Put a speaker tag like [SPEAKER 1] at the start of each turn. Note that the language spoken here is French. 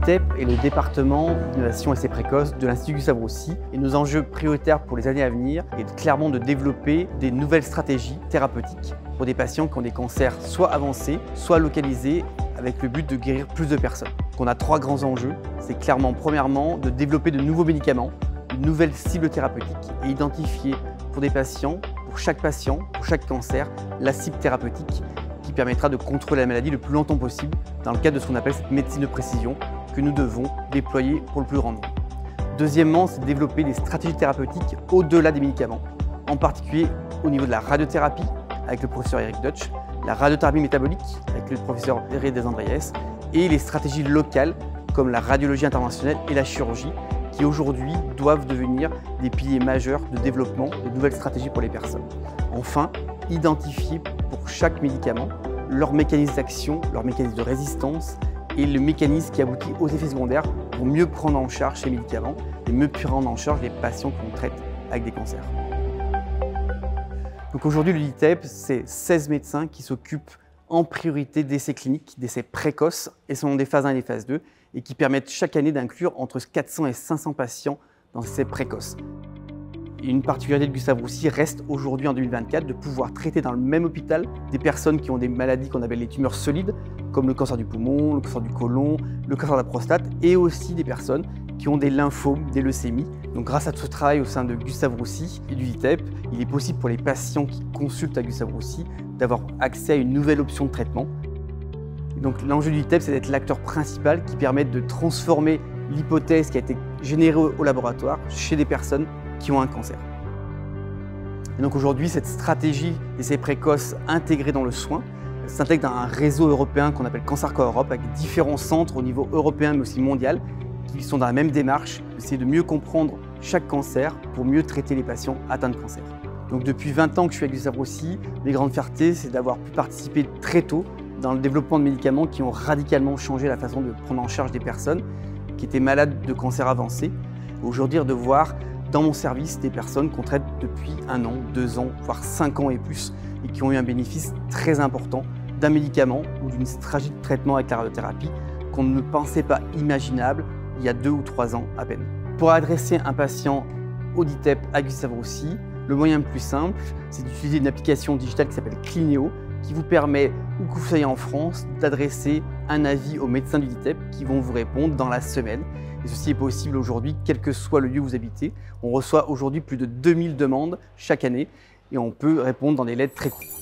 [SPEAKER 1] L'ITEP est le département d'innovation et essais précoces de l'Institut Gustave Roussy et nos enjeux prioritaires pour les années à venir est clairement de développer des nouvelles stratégies thérapeutiques pour des patients qui ont des cancers soit avancés, soit localisés avec le but de guérir plus de personnes. Donc on a trois grands enjeux. C'est clairement, premièrement, de développer de nouveaux médicaments, de nouvelles cibles thérapeutiques et identifier pour des patients, pour chaque patient, pour chaque cancer, la cible thérapeutique qui permettra de contrôler la maladie le plus longtemps possible dans le cadre de ce qu'on appelle cette médecine de précision que nous devons déployer pour le plus grand nombre. Deuxièmement, c'est de développer des stratégies thérapeutiques au-delà des médicaments, en particulier au niveau de la radiothérapie avec le professeur Eric Deutsch, la radiothérapie métabolique avec le professeur Hervé Desandriès et les stratégies locales comme la radiologie interventionnelle et la chirurgie qui aujourd'hui doivent devenir des piliers majeurs de développement de nouvelles stratégies pour les personnes. Enfin, identifier pour chaque médicament leur mécanisme d'action, leur mécanisme de résistance et le mécanisme qui aboutit aux effets secondaires pour mieux prendre en charge ces médicaments et mieux prendre en charge les patients qu'on traite avec des cancers. Donc aujourd'hui, le LITEP, c'est 16 médecins qui s'occupent en priorité d'essais cliniques, d'essais précoces, et selon des phases 1 et des phases 2, et qui permettent chaque année d'inclure entre 400 et 500 patients dans ces essais précoces. Et une particularité de Gustave Roussy reste aujourd'hui en 2024 de pouvoir traiter dans le même hôpital des personnes qui ont des maladies qu'on appelle les tumeurs solides, comme le cancer du poumon, le cancer du côlon, le cancer de la prostate, et aussi des personnes qui ont des lymphomes, des leucémies. Donc grâce à tout ce travail au sein de Gustave Roussy et du LITEP, il est possible pour les patients qui consultent à Gustave Roussy d'avoir accès à une nouvelle option de traitement. Donc l'enjeu du LITEP, c'est d'être l'acteur principal qui permet de transformer l'hypothèse qui a été générée au laboratoire chez des personnes qui ont un cancer. Et donc aujourd'hui, cette stratégie d'essais précoces intégrée dans le soin s'intègre dans un réseau européen qu'on appelle Cancer Co-Europe, avec différents centres au niveau européen mais aussi mondial qui sont dans la même démarche, d'essayer de mieux comprendre chaque cancer pour mieux traiter les patients atteints de cancer. Donc depuis 20 ans que je suis avec Gustave Roussy, mes grandes fiertés, c'est d'avoir pu participer très tôt dans le développement de médicaments qui ont radicalement changé la façon de prendre en charge des personnes qui étaient malades de cancer avancé. Aujourd'hui, de voir dans mon service des personnes qu'on traite depuis 1 an, 2 ans, voire 5 ans et plus, et qui ont eu un bénéfice très important d'un médicament ou d'une stratégie de traitement avec la radiothérapie qu'on ne pensait pas imaginable il y a 2 ou 3 ans à peine. Pour adresser un patient au LITEP à Gustave Roussy, le moyen le plus simple, c'est d'utiliser une application digitale qui s'appelle Clinéo, qui vous permet, où que vous soyez en France, d'adresser un avis aux médecins du LITEP qui vont vous répondre dans la semaine. Et ceci est possible aujourd'hui, quel que soit le lieu où vous habitez. On reçoit aujourd'hui plus de 2000 demandes chaque année et on peut répondre dans des délais très courts.